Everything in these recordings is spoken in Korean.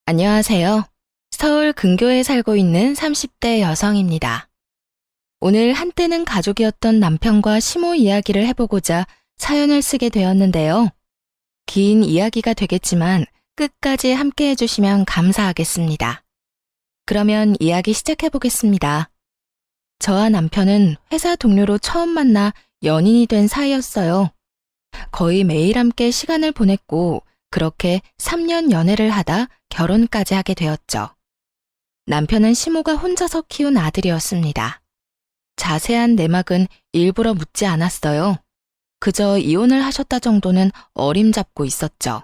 안녕하세요. 서울 근교에 살고 있는 30대 여성입니다. 오늘 한때는 가족이었던 남편과 시모 이야기를 해보고자 사연을 쓰게 되었는데요. 긴 이야기가 되겠지만 끝까지 함께 해주시면 감사하겠습니다. 그러면 이야기 시작해보겠습니다. 저와 남편은 회사 동료로 처음 만나 연인이 된 사이였어요. 거의 매일 함께 시간을 보냈고 그렇게 3년 연애를 하다 결혼까지 하게 되었죠. 남편은 시모가 혼자서 키운 아들이었습니다. 자세한 내막은 일부러 묻지 않았어요. 그저 이혼을 하셨다 정도는 어림잡고 있었죠.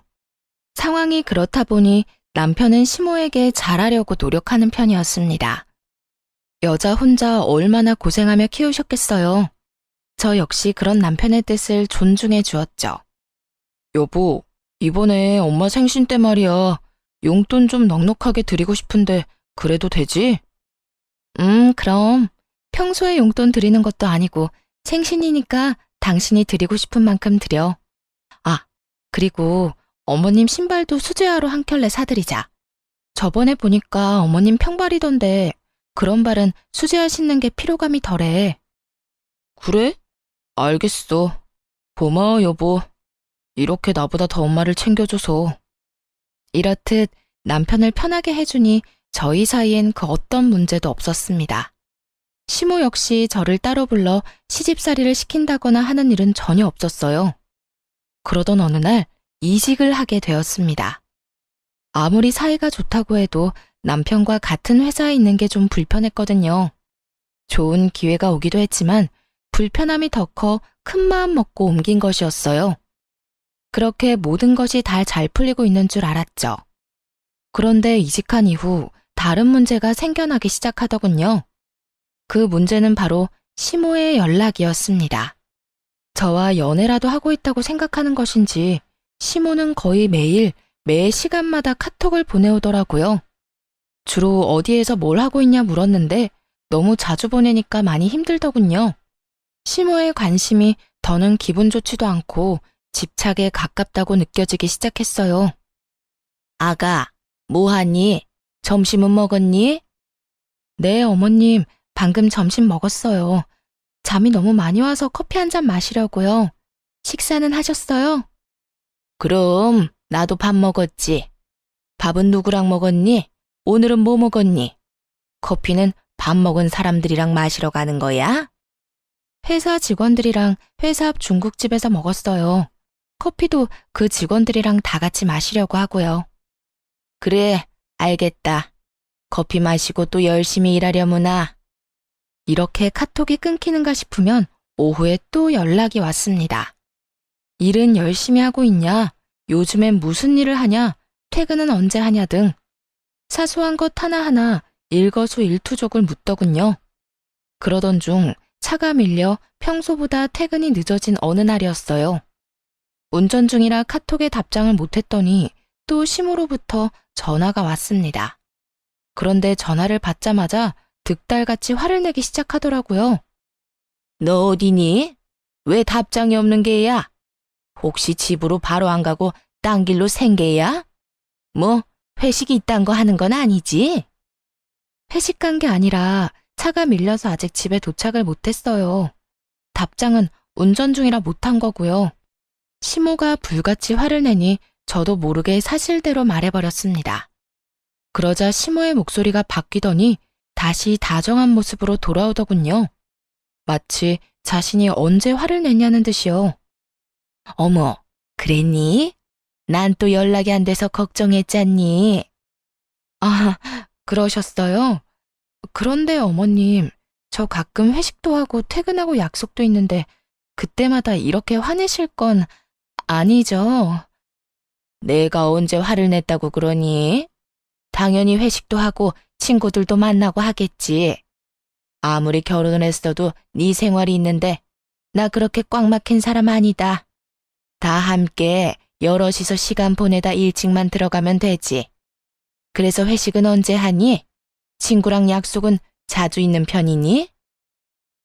상황이 그렇다 보니 남편은 시모에게 잘하려고 노력하는 편이었습니다. 여자 혼자 얼마나 고생하며 키우셨겠어요. 저 역시 그런 남편의 뜻을 존중해 주었죠. 여보, 이번에 엄마 생신 때 말이야. 용돈 좀 넉넉하게 드리고 싶은데 그래도 되지? 그럼. 평소에 용돈 드리는 것도 아니고 생신이니까 당신이 드리고 싶은 만큼 드려. 아, 그리고 어머님 신발도 수제화로 한 켤레 사드리자. 저번에 보니까 어머님 평발이던데 그런 발은 수제화 신는 게 피로감이 덜해. 그래? 알겠어. 고마워, 여보. 이렇게 나보다 더 엄마를 챙겨줘서. 이렇듯 남편을 편하게 해주니 저희 사이엔 그 어떤 문제도 없었습니다. 시모 역시 저를 따로 불러 시집살이를 시킨다거나 하는 일은 전혀 없었어요. 그러던 어느 날 이직을 하게 되었습니다. 아무리 사이가 좋다고 해도 남편과 같은 회사에 있는 게 좀 불편했거든요. 좋은 기회가 오기도 했지만 불편함이 더 커 큰 마음 먹고 옮긴 것이었어요. 그렇게 모든 것이 다 잘 풀리고 있는 줄 알았죠. 그런데 이직한 이후 다른 문제가 생겨나기 시작하더군요. 그 문제는 바로 시모의 연락이었습니다. 저와 연애라도 하고 있다고 생각하는 것인지 시모는 거의 매일 매 시간마다 카톡을 보내오더라고요. 주로 어디에서 뭘 하고 있냐 물었는데 너무 자주 보내니까 많이 힘들더군요. 시모의 관심이 더는 기분 좋지도 않고 집착에 가깝다고 느껴지기 시작했어요. 아가, 뭐하니? 점심은 먹었니? 네, 어머님, 방금 점심 먹었어요. 잠이 너무 많이 와서 커피 한 잔 마시려고요. 식사는 하셨어요? 그럼 나도 밥 먹었지. 밥은 누구랑 먹었니? 오늘은 뭐 먹었니? 커피는 밥 먹은 사람들이랑 마시러 가는 거야? 회사 직원들이랑 회사 앞 중국집에서 먹었어요. 커피도 그 직원들이랑 다 같이 마시려고 하고요. 그래, 알겠다. 커피 마시고 또 열심히 일하려무나. 이렇게 카톡이 끊기는가 싶으면 오후에 또 연락이 왔습니다. 일은 열심히 하고 있냐? 요즘엔 무슨 일을 하냐? 퇴근은 언제 하냐 등 사소한 것 하나하나 일거수일투족을 묻더군요. 그러던 중 차가 밀려 평소보다 퇴근이 늦어진 어느 날이었어요. 운전 중이라 카톡에 답장을 못했더니 또 시모로부터 전화가 왔습니다. 그런데 전화를 받자마자 득달같이 화를 내기 시작하더라고요. 너 어디니? 왜 답장이 없는 게야? 혹시 집으로 바로 안 가고 딴 길로 생게야? 뭐 회식이 있단 거 하는 건 아니지? 회식 간 게 아니라 차가 밀려서 아직 집에 도착을 못했어요. 답장은 운전 중이라 못한 거고요. 시모가 불같이 화를 내니 저도 모르게 사실대로 말해버렸습니다. 그러자 시모의 목소리가 바뀌더니 다시 다정한 모습으로 돌아오더군요. 마치 자신이 언제 화를 냈냐는 듯이요. 어머, 그랬니? 난 또 연락이 안 돼서 걱정했잖니. 아, 그러셨어요? 그런데 어머님, 저 가끔 회식도 하고 퇴근하고 약속도 있는데 그때마다 이렇게 화내실 건 아니죠? 내가 언제 화를 냈다고 그러니? 당연히 회식도 하고 친구들도 만나고 하겠지. 아무리 결혼을 했어도 네 생활이 있는데 나 그렇게 꽉 막힌 사람 아니다. 다 함께 여럿이서 시간 보내다 일찍만 들어가면 되지. 그래서 회식은 언제 하니? 친구랑 약속은 자주 있는 편이니?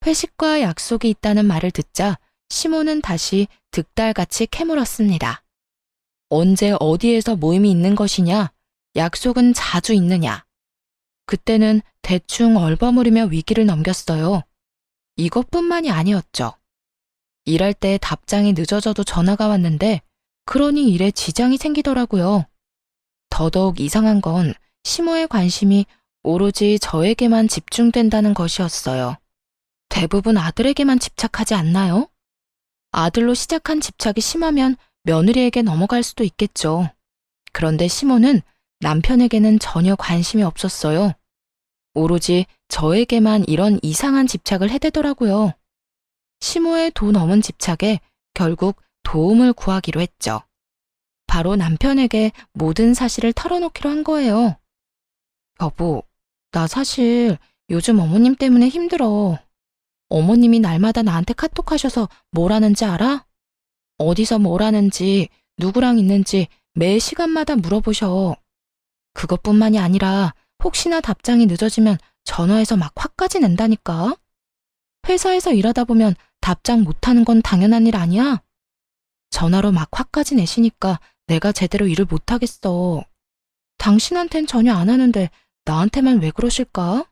회식과 약속이 있다는 말을 듣자 시모는 다시 득달같이 캐물었습니다. 언제 어디에서 모임이 있는 것이냐? 약속은 자주 있느냐? 그때는 대충 얼버무리며 위기를 넘겼어요. 이것뿐만이 아니었죠. 일할 때 답장이 늦어져도 전화가 왔는데 그러니 일에 지장이 생기더라고요. 더더욱 이상한 건 시모의 관심이 오로지 저에게만 집중된다는 것이었어요. 대부분 아들에게만 집착하지 않나요? 아들로 시작한 집착이 심하면 며느리에게 넘어갈 수도 있겠죠. 그런데 시모는 남편에게는 전혀 관심이 없었어요. 오로지 저에게만 이런 이상한 집착을 해대더라고요. 시모의 도 넘은 집착에 결국 도움을 구하기로 했죠. 바로 남편에게 모든 사실을 털어놓기로 한 거예요. 여보, 나 사실 요즘 어머님 때문에 힘들어. 어머님이 날마다 나한테 카톡하셔서 뭘 하는지 알아? 어디서 뭘 하는지, 누구랑 있는지 매 시간마다 물어보셔. 그것뿐만이 아니라 혹시나 답장이 늦어지면 전화해서 막 화까지 낸다니까. 회사에서 일하다 보면 답장 못하는 건 당연한 일 아니야? 전화로 막 화까지 내시니까 내가 제대로 일을 못하겠어. 당신한텐 전혀 안 하는데 나한테만 왜 그러실까?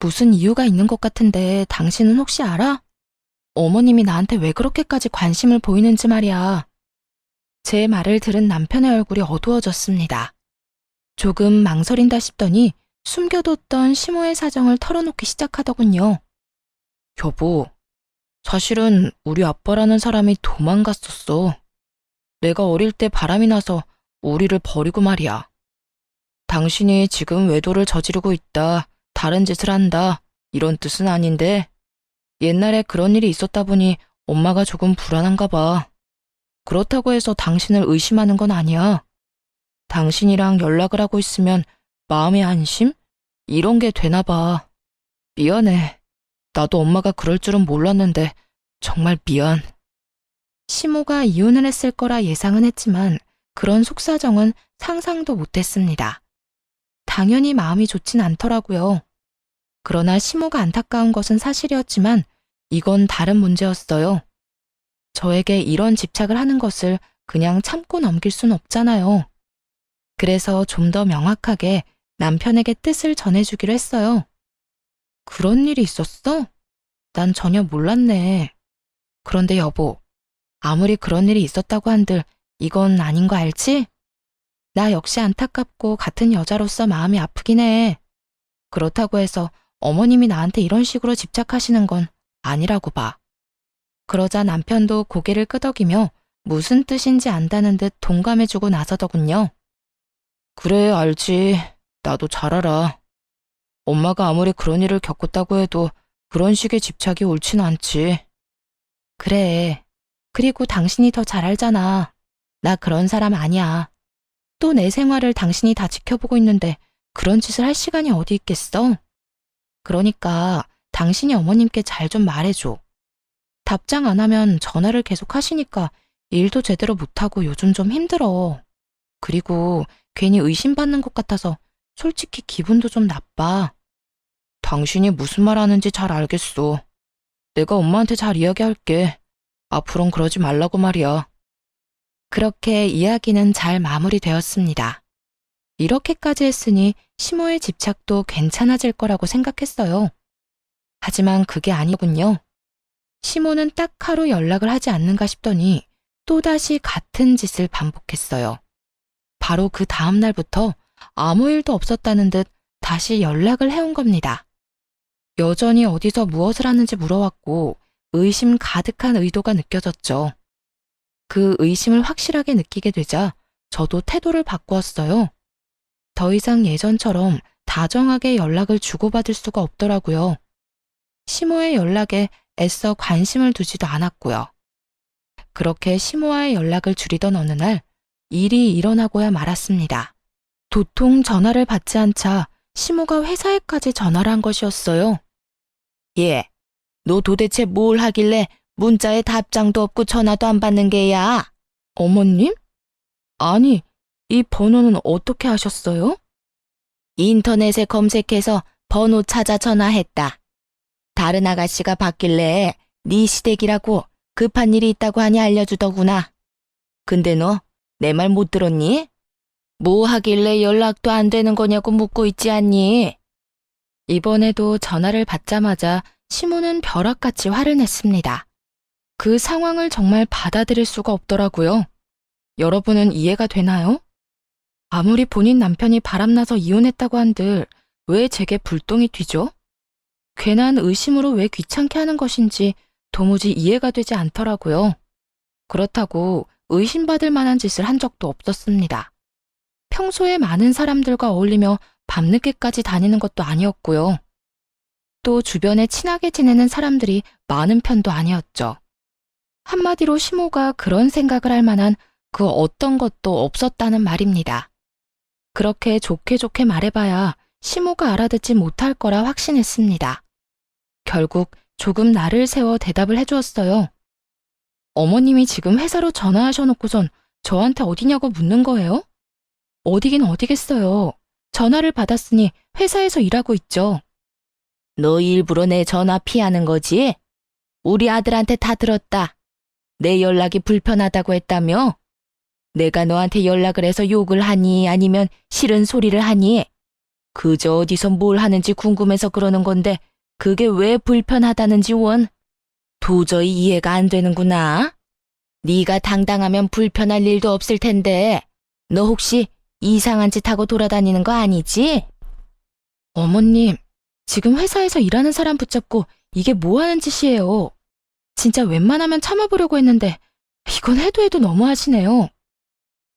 무슨 이유가 있는 것 같은데 당신은 혹시 알아? 어머님이 나한테 왜 그렇게까지 관심을 보이는지 말이야. 제 말을 들은 남편의 얼굴이 어두워졌습니다. 조금 망설인다 싶더니 숨겨뒀던 시모의 사정을 털어놓기 시작하더군요. 여보, 사실은 우리 아빠라는 사람이 도망갔었어. 내가 어릴 때 바람이 나서 우리를 버리고 말이야. 당신이 지금 외도를 저지르고 있다, 다른 짓을 한다, 이런 뜻은 아닌데 옛날에 그런 일이 있었다 보니 엄마가 조금 불안한가 봐. 그렇다고 해서 당신을 의심하는 건 아니야. 당신이랑 연락을 하고 있으면 마음의 안심? 이런 게 되나 봐. 미안해. 나도 엄마가 그럴 줄은 몰랐는데 정말 미안. 시모가 이혼을 했을 거라 예상은 했지만 그런 속사정은 상상도 못했습니다. 당연히 마음이 좋진 않더라고요. 그러나 시모가 안타까운 것은 사실이었지만 이건 다른 문제였어요. 저에게 이런 집착을 하는 것을 그냥 참고 넘길 순 없잖아요. 그래서 좀 더 명확하게 남편에게 뜻을 전해주기로 했어요. 그런 일이 있었어? 난 전혀 몰랐네. 그런데 여보, 아무리 그런 일이 있었다고 한들 이건 아닌 거 알지? 나 역시 안타깝고 같은 여자로서 마음이 아프긴 해. 그렇다고 해서 어머님이 나한테 이런 식으로 집착하시는 건 아니라고 봐. 그러자 남편도 고개를 끄덕이며 무슨 뜻인지 안다는 듯 동감해주고 나서더군요. 그래, 알지. 나도 잘 알아. 엄마가 아무리 그런 일을 겪었다고 해도 그런 식의 집착이 옳진 않지. 그래. 그리고 당신이 더 잘 알잖아. 나 그런 사람 아니야. 또 내 생활을 당신이 다 지켜보고 있는데 그런 짓을 할 시간이 어디 있겠어? 그러니까 당신이 어머님께 잘 좀 말해줘. 답장 안 하면 전화를 계속 하시니까 일도 제대로 못하고 요즘 좀 힘들어. 그리고 괜히 의심받는 것 같아서 솔직히 기분도 좀 나빠. 당신이 무슨 말 하는지 잘 알겠어. 내가 엄마한테 잘 이야기할게. 앞으론 그러지 말라고 말이야. 그렇게 이야기는 잘 마무리되었습니다. 이렇게까지 했으니 시모의 집착도 괜찮아질 거라고 생각했어요. 하지만 그게 아니군요. 시모는 딱 하루 연락을 하지 않는가 싶더니 또다시 같은 짓을 반복했어요. 바로 그 다음 날부터 아무 일도 없었다는 듯 다시 연락을 해온 겁니다. 여전히 어디서 무엇을 하는지 물어왔고 의심 가득한 의도가 느껴졌죠. 그 의심을 확실하게 느끼게 되자 저도 태도를 바꾸었어요. 더 이상 예전처럼 다정하게 연락을 주고받을 수가 없더라고요. 시모의 연락에 애써 관심을 두지도 않았고요. 그렇게 시모와의 연락을 줄이던 어느 날 일이 일어나고야 말았습니다. 도통 전화를 받지 않자 시모가 회사에까지 전화를 한 것이었어요. 얘, 너 도대체 뭘 하길래 문자에 답장도 없고 전화도 안 받는 게야? 어머님? 아니, 이 번호는 어떻게 하셨어요? 인터넷에 검색해서 번호 찾아 전화했다. 다른 아가씨가 받길래 네 시댁이라고 급한 일이 있다고 하니 알려주더구나. 근데 너 내 말 못 들었니? 뭐 하길래 연락도 안 되는 거냐고 묻고 있지 않니? 이번에도 전화를 받자마자 시모는 벼락같이 화를 냈습니다. 그 상황을 정말 받아들일 수가 없더라고요. 여러분은 이해가 되나요? 아무리 본인 남편이 바람나서 이혼했다고 한들 왜 제게 불똥이 튀죠? 괜한 의심으로 왜 귀찮게 하는 것인지 도무지 이해가 되지 않더라고요. 그렇다고 의심받을 만한 짓을 한 적도 없었습니다. 평소에 많은 사람들과 어울리며 밤늦게까지 다니는 것도 아니었고요. 또 주변에 친하게 지내는 사람들이 많은 편도 아니었죠. 한마디로 시모가 그런 생각을 할 만한 그 어떤 것도 없었다는 말입니다. 그렇게 좋게 좋게 말해봐야 시모가 알아듣지 못할 거라 확신했습니다. 결국 조금 나를 세워 대답을 해주었어요. 어머님이 지금 회사로 전화하셔놓고선 저한테 어디냐고 묻는 거예요? 어디긴 어디겠어요. 전화를 받았으니 회사에서 일하고 있죠. 너 일부러 내 전화 피하는 거지? 우리 아들한테 다 들었다. 내 연락이 불편하다고 했다며? 내가 너한테 연락을 해서 욕을 하니 아니면 싫은 소리를 하니? 그저 어디서 뭘 하는지 궁금해서 그러는 건데 그게 왜 불편하다는지 원? 도저히 이해가 안 되는구나. 네가 당당하면 불편할 일도 없을 텐데 너 혹시 이상한 짓 하고 돌아다니는 거 아니지? 어머님, 지금 회사에서 일하는 사람 붙잡고 이게 뭐 하는 짓이에요? 진짜 웬만하면 참아보려고 했는데 이건 해도 너무하시네요.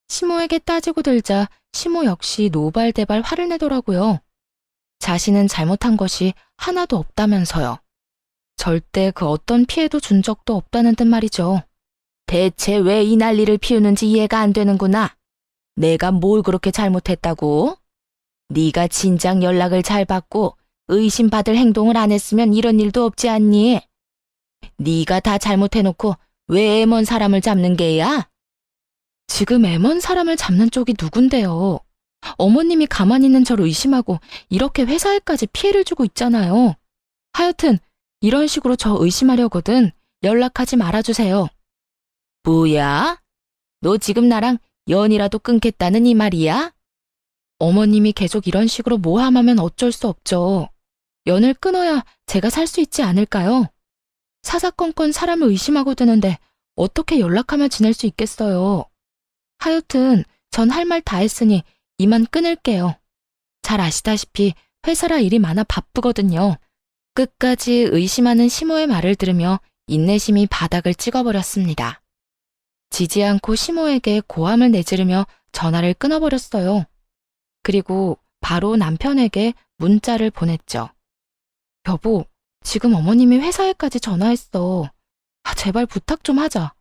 시모에게 따지고 들자 시모 역시 노발대발 화를 내더라고요. 자신은 잘못한 것이 하나도 없다면서요. 절대 그 어떤 피해도 준 적도 없다는 듯 말이죠. 대체 왜 이 난리를 피우는지 이해가 안 되는구나. 내가 뭘 그렇게 잘못했다고? 네가 진작 연락을 잘 받고 의심받을 행동을 안 했으면 이런 일도 없지 않니? 네가 다 잘못해놓고 왜 애먼 사람을 잡는 게야? 지금 애먼 사람을 잡는 쪽이 누군데요? 어머님이 가만히 있는 저를 의심하고 이렇게 회사에까지 피해를 주고 있잖아요. 하여튼 이런 식으로 저 의심하려거든 연락하지 말아주세요. 뭐야? 너 지금 나랑 연이라도 끊겠다는 이 말이야? 어머님이 계속 이런 식으로 모함하면 어쩔 수 없죠. 연을 끊어야 제가 살 수 있지 않을까요? 사사건건 사람을 의심하고 드는데 어떻게 연락하며 지낼 수 있겠어요. 하여튼 전 할 말 다 했으니 이만 끊을게요. 잘 아시다시피 회사라 일이 많아 바쁘거든요. 끝까지 의심하는 시모의 말을 들으며 인내심이 바닥을 찍어버렸습니다. 지지 않고 시모에게 고함을 내지르며 전화를 끊어버렸어요. 그리고 바로 남편에게 문자를 보냈죠. 여보, 지금 어머님이 회사에까지 전화했어. 제발 부탁 좀 하자.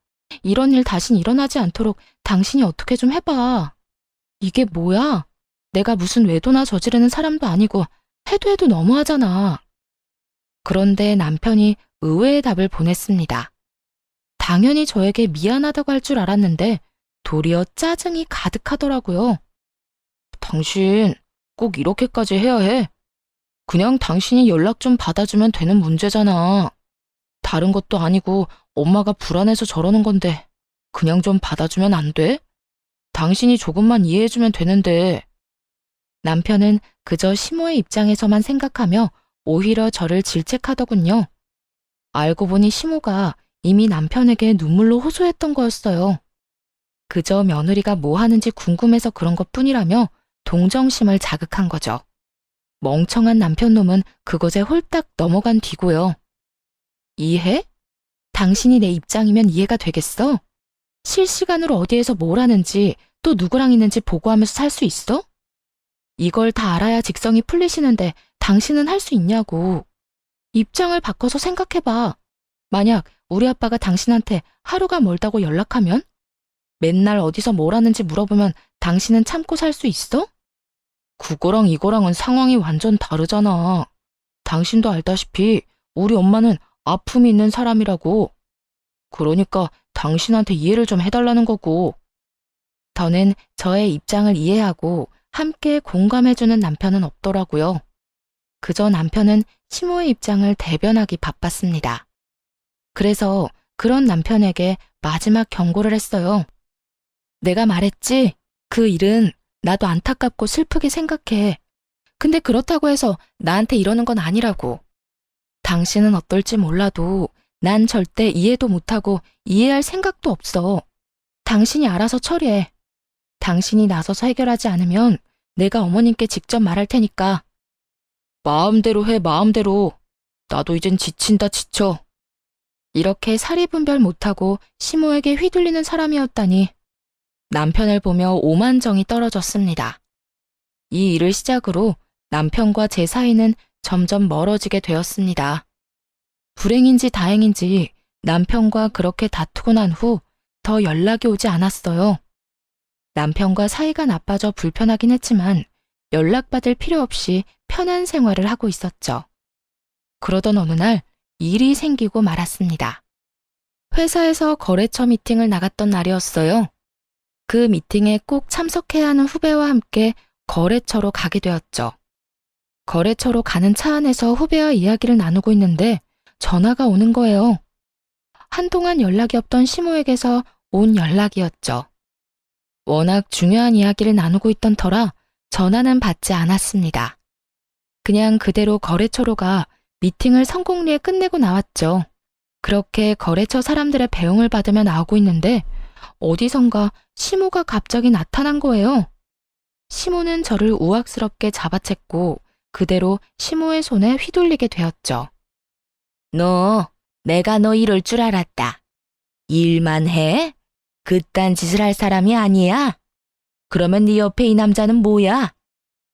이런 일 다신 일어나지 않도록 당신이 어떻게 좀 해봐. 이게 뭐야? 내가 무슨 외도나 저지르는 사람도 아니고 해도 너무하잖아. 그런데 남편이 의외의 답을 보냈습니다. 당연히 저에게 미안하다고 할 줄 알았는데 도리어 짜증이 가득하더라고요. 당신 꼭 이렇게까지 해야 해? 그냥 당신이 연락 좀 받아주면 되는 문제잖아. 다른 것도 아니고 엄마가 불안해서 저러는 건데 그냥 좀 받아주면 안 돼? 당신이 조금만 이해해주면 되는데. 남편은 그저 시모의 입장에서만 생각하며 오히려 저를 질책하더군요. 알고 보니 시모가 이미 남편에게 눈물로 호소했던 거였어요. 그저 며느리가 뭐 하는지 궁금해서 그런 것뿐이라며 동정심을 자극한 거죠. 멍청한 남편놈은 그것에 홀딱 넘어간 뒤고요. 이해? 당신이 내 입장이면 이해가 되겠어? 실시간으로 어디에서 뭘 하는지 또 누구랑 있는지 보고하면서 살 수 있어? 이걸 다 알아야 직성이 풀리시는데 당신은 할 수 있냐고. 입장을 바꿔서 생각해봐. 만약 우리 아빠가 당신한테 하루가 멀다고 연락하면? 맨날 어디서 뭘 하는지 물어보면 당신은 참고 살 수 있어? 그거랑 이거랑은 상황이 완전 다르잖아. 당신도 알다시피 우리 엄마는 아픔이 있는 사람이라고. 그러니까 당신한테 이해를 좀 해달라는 거고. 저는 저의 입장을 이해하고 함께 공감해주는 남편은 없더라고요. 그저 남편은 시모의 입장을 대변하기 바빴습니다. 그래서 그런 남편에게 마지막 경고를 했어요. 내가 말했지? 그 일은 나도 안타깝고 슬프게 생각해. 근데 그렇다고 해서 나한테 이러는 건 아니라고. 당신은 어떨지 몰라도 난 절대 이해도 못하고 이해할 생각도 없어. 당신이 알아서 처리해. 당신이 나서서 해결하지 않으면 내가 어머님께 직접 말할 테니까. 마음대로 해, 마음대로. 나도 이젠 지친다, 지쳐. 이렇게 사리분별 못하고 시모에게 휘둘리는 사람이었다니. 남편을 보며 오만정이 떨어졌습니다. 이 일을 시작으로 남편과 제 사이는 점점 멀어지게 되었습니다. 불행인지 다행인지 남편과 그렇게 다투고 난 후 더 연락이 오지 않았어요. 남편과 사이가 나빠져 불편하긴 했지만 연락받을 필요 없이 편한 생활을 하고 있었죠. 그러던 어느 날 일이 생기고 말았습니다. 회사에서 거래처 미팅을 나갔던 날이었어요. 그 미팅에 꼭 참석해야 하는 후배와 함께 거래처로 가게 되었죠. 거래처로 가는 차 안에서 후배와 이야기를 나누고 있는데 전화가 오는 거예요. 한동안 연락이 없던 시모에게서 온 연락이었죠. 워낙 중요한 이야기를 나누고 있던 터라 전화는 받지 않았습니다. 그냥 그대로 거래처로 가 미팅을 성공리에 끝내고 나왔죠. 그렇게 거래처 사람들의 배웅을 받으며 나오고 있는데 어디선가 시모가 갑자기 나타난 거예요. 시모는 저를 우악스럽게 잡아챘고 그대로 시모의 손에 휘둘리게 되었죠. 내가 너 이럴 줄 알았다. 일만 해? 그딴 짓을 할 사람이 아니야? 그러면 네 옆에 이 남자는 뭐야?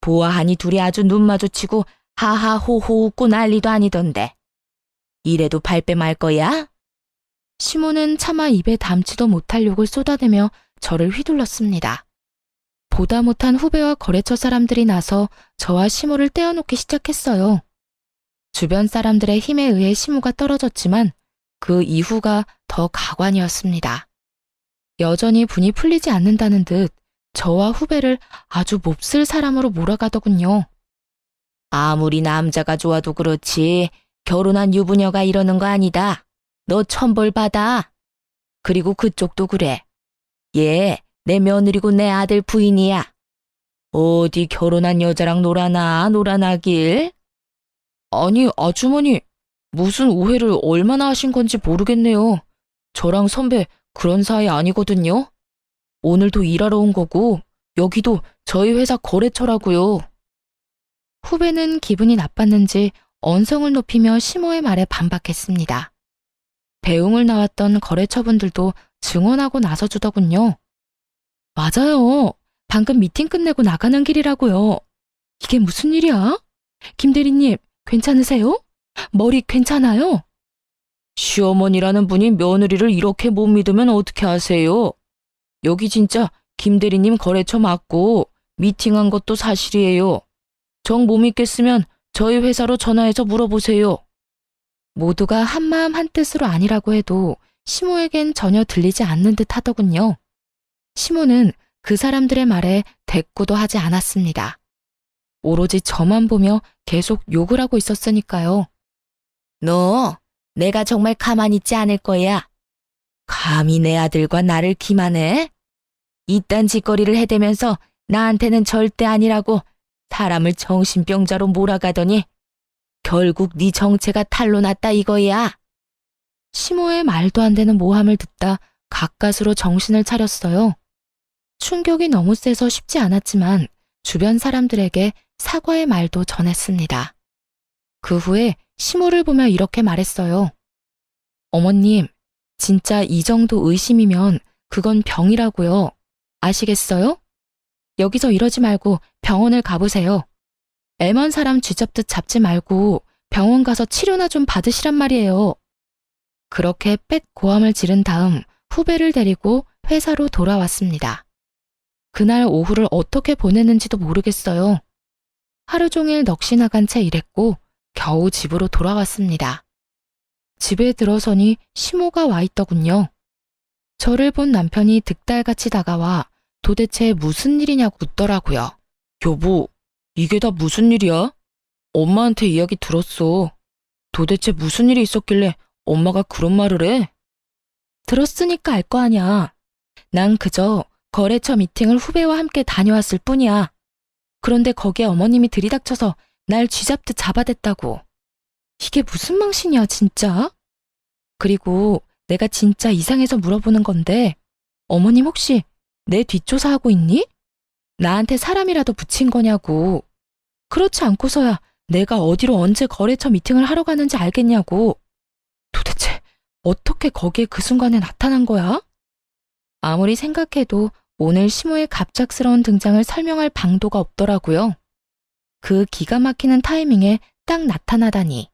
보아하니 둘이 아주 눈 마주치고 하하호호 웃고 난리도 아니던데. 이래도 발뺌 할 거야? 시모는 차마 입에 담지도 못할 욕을 쏟아내며 저를 휘둘렀습니다. 보다 못한 후배와 거래처 사람들이 나서 저와 시모를 떼어놓기 시작했어요. 주변 사람들의 힘에 의해 시모가 떨어졌지만 그 이후가 더 가관이었습니다. 여전히 분이 풀리지 않는다는 듯 저와 후배를 아주 몹쓸 사람으로 몰아가더군요. 아무리 남자가 좋아도 그렇지 결혼한 유부녀가 이러는 거 아니다. 너 천벌 받아. 그리고 그쪽도 그래. 얘 내 며느리고 내 아들 부인이야. 어디 결혼한 여자랑 놀아나길? 아니 아주머니 무슨 오해를 얼마나 하신 건지 모르겠네요. 저랑 선배 그런 사이 아니거든요. 오늘도 일하러 온 거고 여기도 저희 회사 거래처라고요. 후배는 기분이 나빴는지 언성을 높이며 시모의 말에 반박했습니다. 배웅을 나왔던 거래처분들도 증언하고 나서주더군요. 맞아요. 방금 미팅 끝내고 나가는 길이라고요. 이게 무슨 일이야? 김 대리님, 괜찮으세요? 머리 괜찮아요? 시어머니라는 분이 며느리를 이렇게 못 믿으면 어떻게 하세요? 여기 진짜 김 대리님 거래처 맞고 미팅한 것도 사실이에요. 정 못 믿겠으면 저희 회사로 전화해서 물어보세요. 모두가 한마음 한뜻으로 아니라고 해도 시모에겐 전혀 들리지 않는 듯 하더군요. 시모는 그 사람들의 말에 대꾸도 하지 않았습니다. 오로지 저만 보며 계속 욕을 하고 있었으니까요. 너, 내가 정말 가만히 있지 않을 거야. 감히 내 아들과 나를 기만해? 이딴 짓거리를 해대면서 나한테는 절대 아니라고 사람을 정신병자로 몰아가더니 결국 네 정체가 탄로 났다 이거야. 시모의 말도 안 되는 모함을 듣다 가까스로 정신을 차렸어요. 충격이 너무 세서 쉽지 않았지만 주변 사람들에게 사과의 말도 전했습니다. 그 후에 시모를 보며 이렇게 말했어요. 어머님, 진짜 이 정도 의심이면 그건 병이라고요. 아시겠어요? 여기서 이러지 말고 병원을 가보세요. 애먼 사람 쥐잡듯 잡지 말고 병원 가서 치료나 좀 받으시란 말이에요. 그렇게 빽고함을 지른 다음 후배를 데리고 회사로 돌아왔습니다. 그날 오후를 어떻게 보냈는지도 모르겠어요. 하루 종일 넋이 나간 채 일했고 겨우 집으로 돌아왔습니다. 집에 들어서니 시모가 와 있더군요. 저를 본 남편이 득달같이 다가와 도대체 무슨 일이냐고 묻더라고요. 여보, 이게 다 무슨 일이야? 엄마한테 이야기 들었어. 도대체 무슨 일이 있었길래 엄마가 그런 말을 해? 들었으니까 알 거 아냐. 난 그저 거래처 미팅을 후배와 함께 다녀왔을 뿐이야. 그런데 거기에 어머님이 들이닥쳐서 날 쥐잡듯 잡아댔다고. 이게 무슨 망신이야, 진짜? 그리고 내가 진짜 이상해서 물어보는 건데, 어머님 혹시 내 뒷조사하고 있니? 나한테 사람이라도 붙인 거냐고. 그렇지 않고서야 내가 어디로 언제 거래처 미팅을 하러 가는지 알겠냐고. 도대체 어떻게 거기에 그 순간에 나타난 거야? 아무리 생각해도 오늘 시모의 갑작스러운 등장을 설명할 방도가 없더라고요. 그 기가 막히는 타이밍에 딱 나타나다니.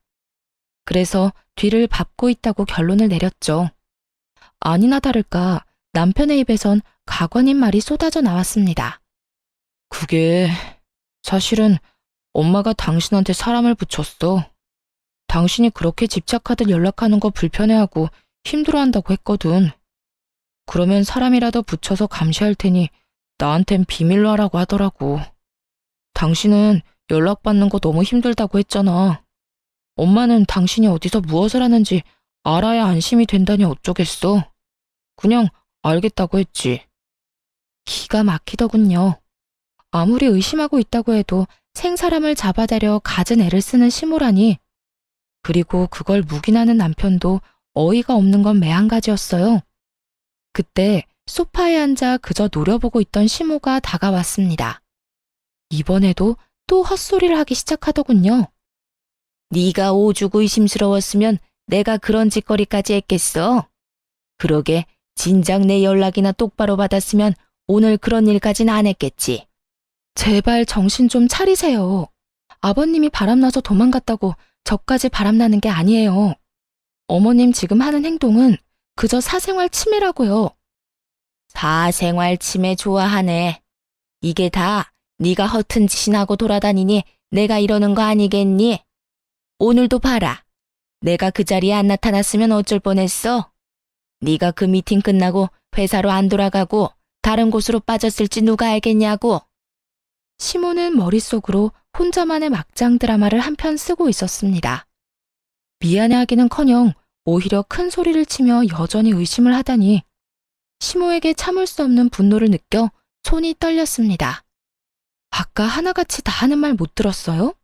그래서 뒤를 밟고 있다고 결론을 내렸죠. 아니나 다를까 남편의 입에선 가관인 말이 쏟아져 나왔습니다. 그게 사실은 엄마가 당신한테 사람을 붙였어. 당신이 그렇게 집착하듯 연락하는 거 불편해하고 힘들어한다고 했거든. 그러면 사람이라도 붙여서 감시할 테니 나한텐 비밀로 하라고 하더라고. 당신은 연락받는 거 너무 힘들다고 했잖아. 엄마는 당신이 어디서 무엇을 하는지 알아야 안심이 된다니 어쩌겠어. 그냥 알겠다고 했지. 기가 막히더군요. 아무리 의심하고 있다고 해도 생사람을 잡아다려 갖은 애를 쓰는 시모라니. 그리고 그걸 묵인하는 남편도 어이가 없는 건 매한가지였어요. 그때 소파에 앉아 그저 노려보고 있던 시모가 다가왔습니다. 이번에도 또 헛소리를 하기 시작하더군요. 네가 오죽 의심스러웠으면 내가 그런 짓거리까지 했겠어. 그러게 진작 내 연락이나 똑바로 받았으면 오늘 그런 일까진 안 했겠지. 제발 정신 좀 차리세요. 아버님이 바람나서 도망갔다고 저까지 바람나는 게 아니에요. 어머님 지금 하는 행동은 그저 사생활 침해라고요. 사생활 침해 좋아하네. 이게 다 네가 허튼 짓이나 하고 돌아다니니 내가 이러는 거 아니겠니? 오늘도 봐라. 내가 그 자리에 안 나타났으면 어쩔 뻔했어. 네가 그 미팅 끝나고 회사로 안 돌아가고 다른 곳으로 빠졌을지 누가 알겠냐고. 시모는 머릿속으로 혼자만의 막장 드라마를 한 편 쓰고 있었습니다. 미안해하기는커녕 오히려 큰 소리를 치며 여전히 의심을 하다니 시모에게 참을 수 없는 분노를 느껴 손이 떨렸습니다. 아까 하나같이 다 하는 말 못 들었어요?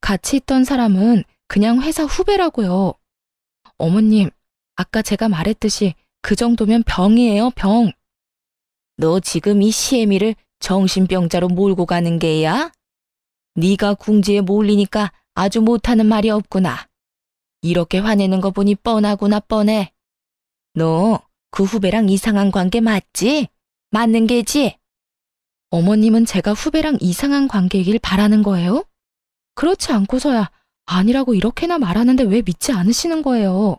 같이 있던 사람은 그냥 회사 후배라고요. 어머님, 아까 제가 말했듯이 그 정도면 병이에요, 병. 너 지금 이 시애미를 정신병자로 몰고 가는 게야? 네가 궁지에 몰리니까 아주 못하는 말이 없구나. 이렇게 화내는 거 보니 뻔하구나 뻔해. 너 그 후배랑 이상한 관계 맞지? 맞는 게지? 어머님은 제가 후배랑 이상한 관계이길 바라는 거예요? 그렇지 않고서야 아니라고 이렇게나 말하는데 왜 믿지 않으시는 거예요?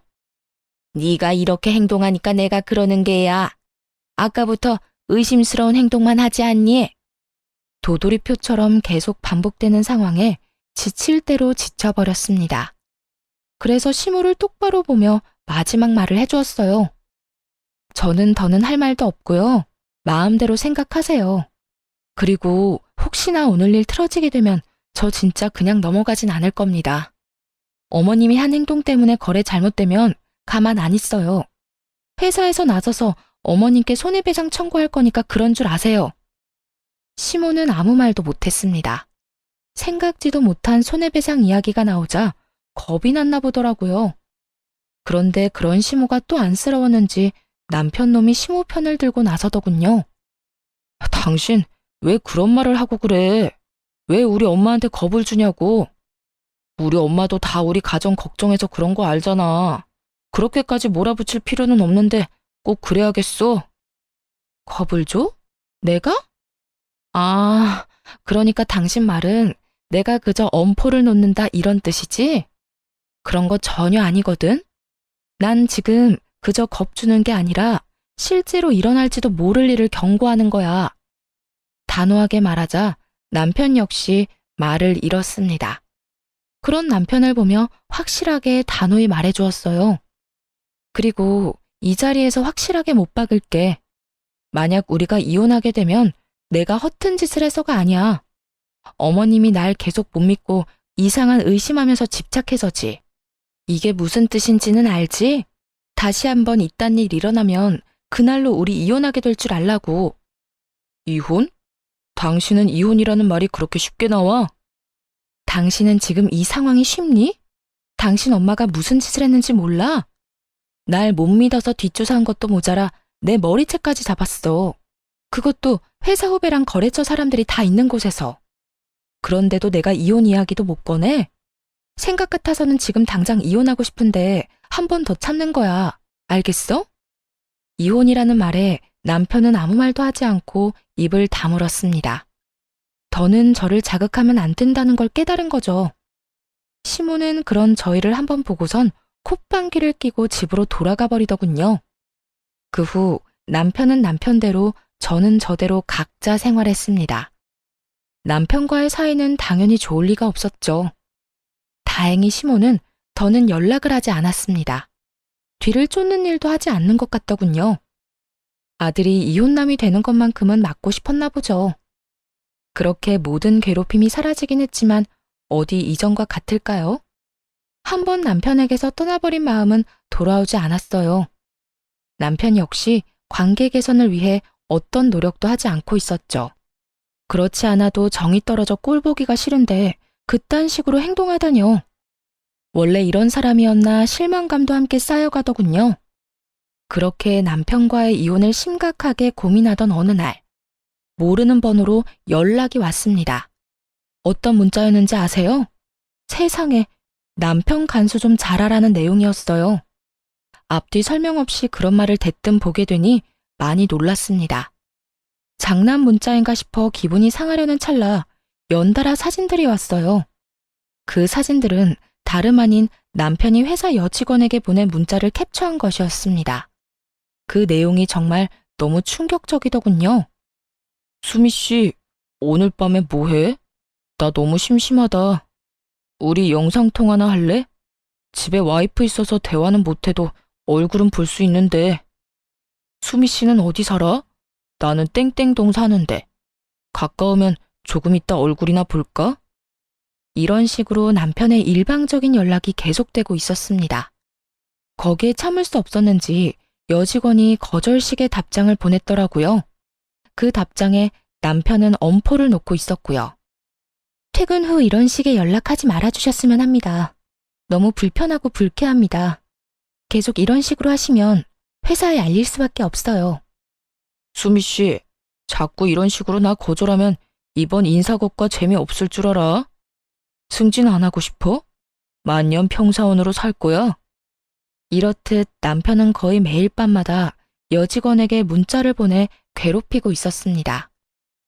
네가 이렇게 행동하니까 내가 그러는 게야. 아까부터 의심스러운 행동만 하지 않니? 도돌이표처럼 계속 반복되는 상황에 지칠 대로 지쳐버렸습니다. 그래서 시모를 똑바로 보며 마지막 말을 해주었어요. 저는 더는 할 말도 없고요. 마음대로 생각하세요. 그리고 혹시나 오늘 일 틀어지게 되면 저 진짜 그냥 넘어가진 않을 겁니다. 어머님이 한 행동 때문에 거래 잘못되면 가만 안 있어요. 회사에서 나서서 어머님께 손해배상 청구할 거니까 그런 줄 아세요. 시모는 아무 말도 못했습니다. 생각지도 못한 손해배상 이야기가 나오자 겁이 났나 보더라고요. 그런데 그런 시모가 또 안쓰러웠는지 남편 놈이 시모 편을 들고 나서더군요. 당신 왜 그런 말을 하고 그래? 왜 우리 엄마한테 겁을 주냐고. 우리 엄마도 다 우리 가정 걱정해서 그런 거 알잖아. 그렇게까지 몰아붙일 필요는 없는데 꼭 그래야겠어? 겁을 줘? 내가? 아, 그러니까 당신 말은 내가 그저 엄포를 놓는다 이런 뜻이지? 그런 거 전혀 아니거든? 난 지금 그저 겁주는 게 아니라 실제로 일어날지도 모를 일을 경고하는 거야. 단호하게 말하자 남편 역시 말을 잃었습니다. 그런 남편을 보며 확실하게 단호히 말해주었어요. 그리고 이 자리에서 확실하게 못 박을게. 만약 우리가 이혼하게 되면 내가 허튼 짓을 해서가 아니야. 어머님이 날 계속 못 믿고 이상한 의심하면서 집착해서지. 이게 무슨 뜻인지는 알지? 다시 한번 이딴 일 일어나면 그날로 우리 이혼하게 될 줄 알라고. 이혼? 당신은 이혼이라는 말이 그렇게 쉽게 나와? 당신은 지금 이 상황이 쉽니? 당신 엄마가 무슨 짓을 했는지 몰라? 날 못 믿어서 뒷조사한 것도 모자라 내 머리채까지 잡았어. 그것도 회사 후배랑 거래처 사람들이 다 있는 곳에서. 그런데도 내가 이혼 이야기도 못 꺼내? 생각 같아서는 지금 당장 이혼하고 싶은데 한 번 더 참는 거야. 알겠어? 이혼이라는 말에 남편은 아무 말도 하지 않고 입을 다물었습니다. 더는 저를 자극하면 안 된다는 걸 깨달은 거죠. 시모는 그런 저희를 한번 보고선 콧방귀를 뀌고 집으로 돌아가 버리더군요. 그 후 남편은 남편대로 저는 저대로 각자 생활했습니다. 남편과의 사이는 당연히 좋을 리가 없었죠. 다행히 시모는 더는 연락을 하지 않았습니다. 뒤를 쫓는 일도 하지 않는 것 같더군요. 아들이 이혼남이 되는 것만큼은 막고 싶었나 보죠. 그렇게 모든 괴롭힘이 사라지긴 했지만 어디 이전과 같을까요? 한 번 남편에게서 떠나버린 마음은 돌아오지 않았어요. 남편 역시 관계 개선을 위해 어떤 노력도 하지 않고 있었죠. 그렇지 않아도 정이 떨어져 꼴보기가 싫은데 그딴 식으로 행동하다뇨. 원래 이런 사람이었나 실망감도 함께 쌓여가더군요. 그렇게 남편과의 이혼을 심각하게 고민하던 어느 날, 모르는 번호로 연락이 왔습니다. 어떤 문자였는지 아세요? 세상에, 남편 간수 좀 잘하라는 내용이었어요. 앞뒤 설명 없이 그런 말을 대뜸 보게 되니 많이 놀랐습니다. 장난 문자인가 싶어 기분이 상하려는 찰나 연달아 사진들이 왔어요. 그 사진들은 다름 아닌 남편이 회사 여직원에게 보낸 문자를 캡처한 것이었습니다. 그 내용이 정말 너무 충격적이더군요. 수미 씨, 오늘 밤에 뭐 해? 나 너무 심심하다. 우리 영상통화나 할래? 집에 와이프 있어서 대화는 못해도 얼굴은 볼 수 있는데. 수미 씨는 어디 살아? 나는 땡땡동 사는데. 가까우면 조금 이따 얼굴이나 볼까? 이런 식으로 남편의 일방적인 연락이 계속되고 있었습니다. 거기에 참을 수 없었는지 여직원이 거절식의 답장을 보냈더라고요. 그 답장에 남편은 엄포를 놓고 있었고요. 퇴근 후 이런 식의 연락하지 말아주셨으면 합니다. 너무 불편하고 불쾌합니다. 계속 이런 식으로 하시면 회사에 알릴 수밖에 없어요. 수미 씨, 자꾸 이런 식으로 나 거절하면 이번 인사고과 재미없을 줄 알아? 승진 안 하고 싶어? 만년 평사원으로 살 거야? 이렇듯 남편은 거의 매일 밤마다 여직원에게 문자를 보내 괴롭히고 있었습니다.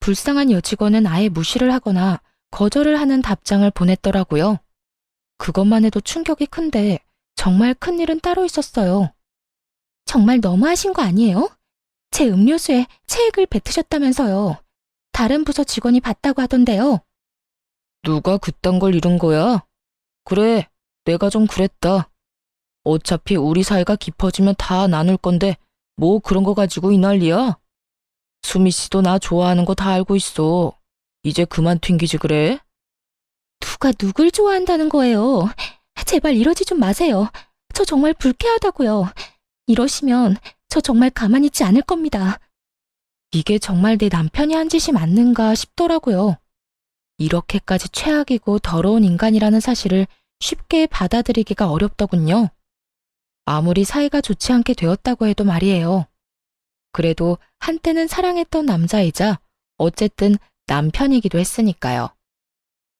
불쌍한 여직원은 아예 무시를 하거나 거절을 하는 답장을 보냈더라고요. 그것만 해도 충격이 큰데 정말 큰일은 따로 있었어요. 정말 너무하신 거 아니에요? 제 음료수에 체액을 뱉으셨다면서요. 다른 부서 직원이 봤다고 하던데요. 누가 그딴 걸 이룬 거야? 그래, 내가 좀 그랬다. 어차피 우리 사이가 깊어지면 다 나눌 건데 뭐 그런 거 가지고 이 난리야? 수미 씨도 나 좋아하는 거 다 알고 있어. 이제 그만 튕기지 그래? 누가 누굴 좋아한다는 거예요? 제발 이러지 좀 마세요. 저 정말 불쾌하다고요. 이러시면 저 정말 가만히 있지 않을 겁니다. 이게 정말 내 남편이 한 짓이 맞는가 싶더라고요. 이렇게까지 최악이고 더러운 인간이라는 사실을 쉽게 받아들이기가 어렵더군요. 아무리 사이가 좋지 않게 되었다고 해도 말이에요. 그래도 한때는 사랑했던 남자이자 어쨌든 남편이기도 했으니까요.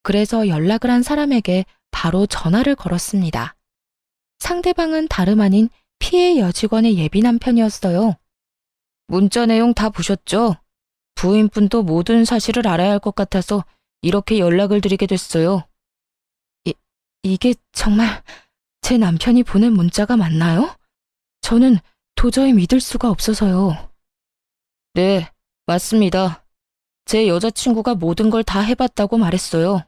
그래서 연락을 한 사람에게 바로 전화를 걸었습니다. 상대방은 다름 아닌 피해 여직원의 예비 남편이었어요. 문자 내용 다 보셨죠? 부인분도 모든 사실을 알아야 할 것 같아서 이렇게 연락을 드리게 됐어요. 이게 정말 제 남편이 보낸 문자가 맞나요? 저는 도저히 믿을 수가 없어서요. 네, 맞습니다. 제 여자친구가 모든 걸 다 해봤다고 말했어요.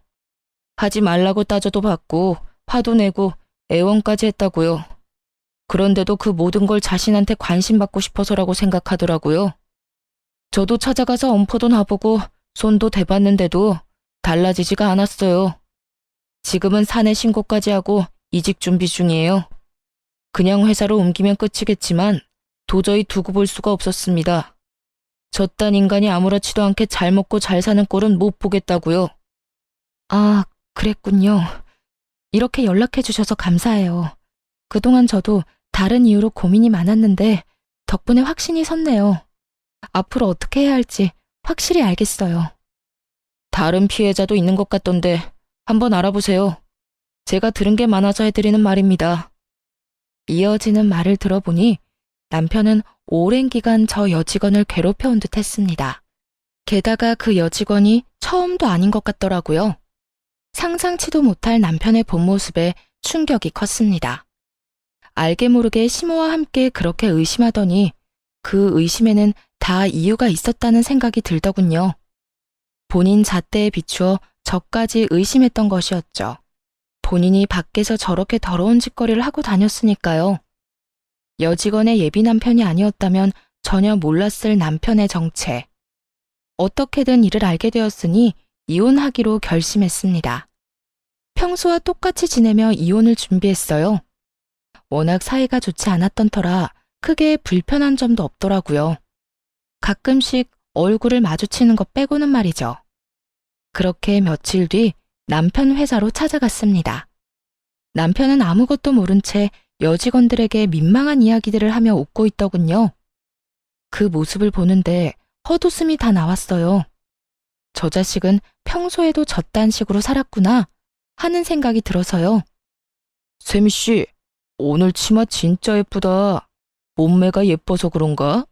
하지 말라고 따져도 받고 화도 내고 애원까지 했다고요. 그런데도 그 모든 걸 자신한테 관심받고 싶어서라고 생각하더라고요. 저도 찾아가서 엄포도 놔보고 손도 대봤는데도 달라지지가 않았어요. 지금은 사내 신고까지 하고 이직 준비 중이에요. 그냥 회사로 옮기면 끝이겠지만 도저히 두고 볼 수가 없었습니다. 저딴 인간이 아무렇지도 않게 잘 먹고 잘 사는 꼴은 못 보겠다고요. 아, 그랬군요. 이렇게 연락해 주셔서 감사해요. 그동안 저도 다른 이유로 고민이 많았는데 덕분에 확신이 섰네요. 앞으로 어떻게 해야 할지 확실히 알겠어요. 다른 피해자도 있는 것 같던데 한번 알아보세요. 제가 들은 게 많아서 해드리는 말입니다. 이어지는 말을 들어보니 남편은 오랜 기간 저 여직원을 괴롭혀온 듯 했습니다. 게다가 그 여직원이 처음도 아닌 것 같더라고요. 상상치도 못할 남편의 본 모습에 충격이 컸습니다. 알게 모르게 시모와 함께 그렇게 의심하더니 그 의심에는 다 이유가 있었다는 생각이 들더군요. 본인 잣대에 비추어 저까지 의심했던 것이었죠. 본인이 밖에서 저렇게 더러운 짓거리를 하고 다녔으니까요. 여직원의 예비 남편이 아니었다면 전혀 몰랐을 남편의 정체. 어떻게든 이를 알게 되었으니 이혼하기로 결심했습니다. 평소와 똑같이 지내며 이혼을 준비했어요. 워낙 사이가 좋지 않았던 터라 크게 불편한 점도 없더라고요. 가끔씩 얼굴을 마주치는 것 빼고는 말이죠. 그렇게 며칠 뒤 남편 회사로 찾아갔습니다. 남편은 아무것도 모른 채 여직원들에게 민망한 이야기들을 하며 웃고 있더군요. 그 모습을 보는데 헛웃음이 다 나왔어요. 저 자식은 평소에도 저딴 식으로 살았구나 하는 생각이 들어서요. 세미 씨, 오늘 치마 진짜 예쁘다. 몸매가 예뻐서 그런가?